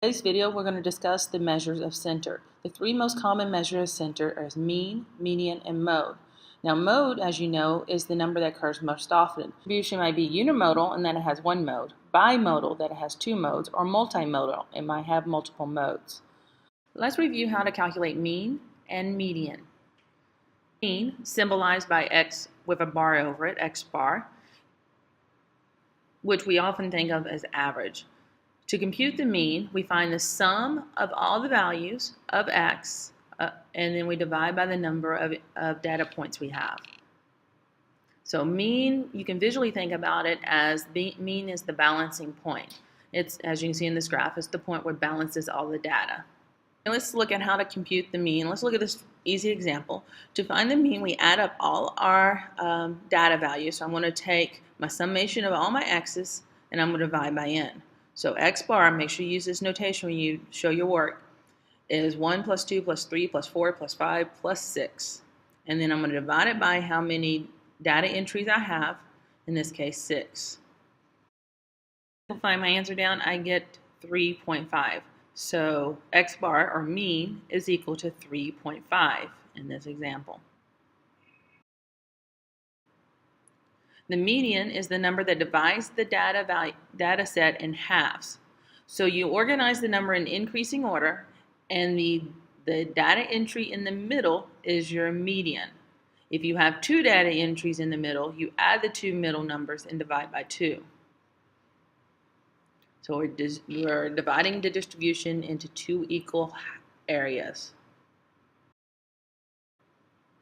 In today's video, we're going to discuss the measures of center. The three most common measures of center are mean, median, and mode. Now, mode, as you know, is the number that occurs most often. Distribution might be unimodal, and then it has one mode, bimodal, that it has two modes, or multimodal, it might have multiple modes. Let's review how to calculate mean and median. Mean, symbolized by x with a bar over it, x bar, which we often think of as average. To compute the mean, we find the sum of all the values of x, and then we divide by the number of data points we have. So mean, you can visually think about it as mean is the balancing point. It's, as you can see in this graph, it's the point where it balances all the data. And let's look at how to compute the mean. Let's look at this easy example. To find the mean, we add up all our data values. So I'm going to take my summation of all my x's, and I'm going to divide by n. So x bar, make sure you use this notation when you show your work, is 1 plus 2 plus 3 plus 4 plus 5 plus 6. And then I'm going to divide it by how many data entries I have, in this case 6. Simplify my answer down, I get 3.5. So x bar, or mean, is equal to 3.5 in this example. The median is the number that divides the data set in halves. So you organize the number in increasing order, and the data entry in the middle is your median. If you have two data entries in the middle, you add the two middle numbers and divide by 2. So we're dividing the distribution into two equal areas.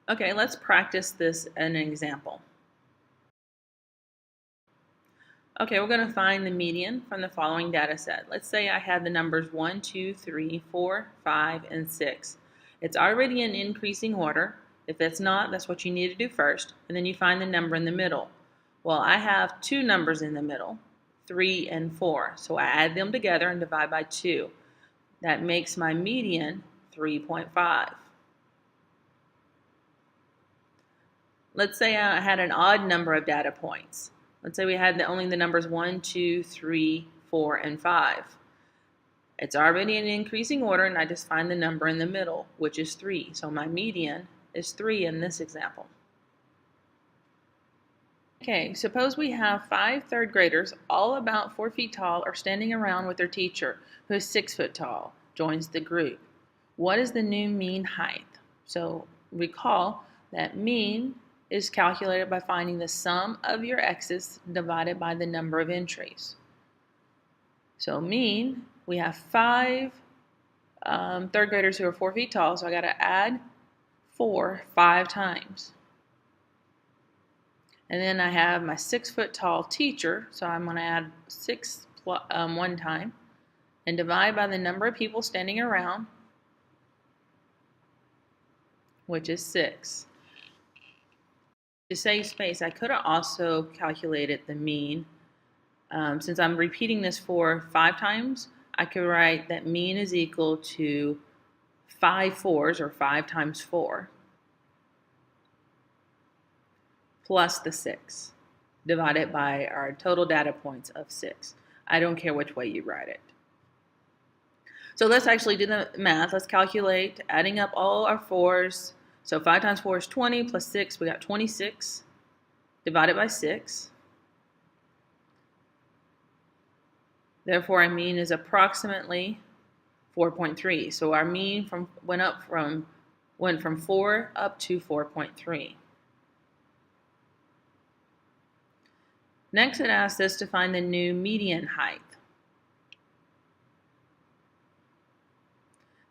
Okay, let's practice this in an example. Okay, we're going to find the median from the following data set. Let's say I had the numbers 1, 2, 3, 4, 5, and 6. It's already in increasing order. If it's not, that's what you need to do first. And then you find the number in the middle. Well, I have two numbers in the middle, 3 and 4. So I add them together and divide by 2. That makes my median 3.5. Let's say I had an odd number of data points. Let's say we had only the numbers 1, 2, 3, 4, and 5. It's already in increasing order, and I just find the number in the middle, which is 3. So my median is 3 in this example. Okay, suppose we have 5 third graders, all about 4 feet tall, are standing around with their teacher, who is 6 foot tall, joins the group. What is the new mean height? So recall that mean is calculated by finding the sum of your x's divided by the number of entries. So mean, we have 5 third graders who are 4 feet tall, so I got to add 4 5 times. And then I have my 6 foot tall teacher, so I'm going to add 6 one time and divide by the number of people standing around, which is 6. To save space, I could have also calculated the mean. Since I'm repeating this for 5 times, I could write that mean is equal to 5 4s, or 5 times 4, plus the 6, divided by our total data points of 6. I don't care which way you write it. So let's actually do the math. Let's calculate, adding up all our 4s. So 5 times 4 is 20, plus 6, we got 26, divided by 6. Therefore, our mean is approximately 4.3. So our mean went from 4 up to 4.3. Next, it asks us to find the new median height.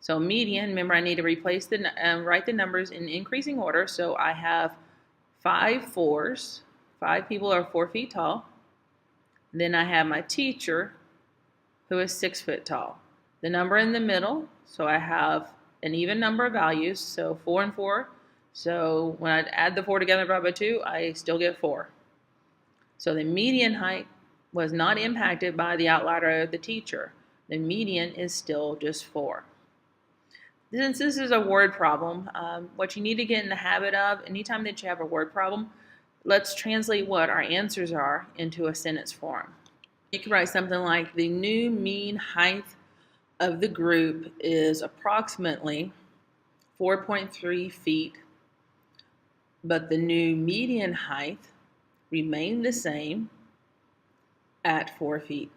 So median, remember I need to replace write the numbers in increasing order. So I have 5 4s, 5 people are 4 feet tall. Then I have my teacher, who is 6 foot tall. The number in the middle, so I have an even number of values, so 4 and 4. So when I add the 4 together by 2, I still get 4. So the median height was not impacted by the outlier of the teacher. The median is still just 4. Since this is a word problem, what you need to get in the habit of, anytime that you have a word problem, let's translate what our answers are into a sentence form. You can write something like, the new mean height of the group is approximately 4.3 feet, but the new median height remained the same at 4 feet.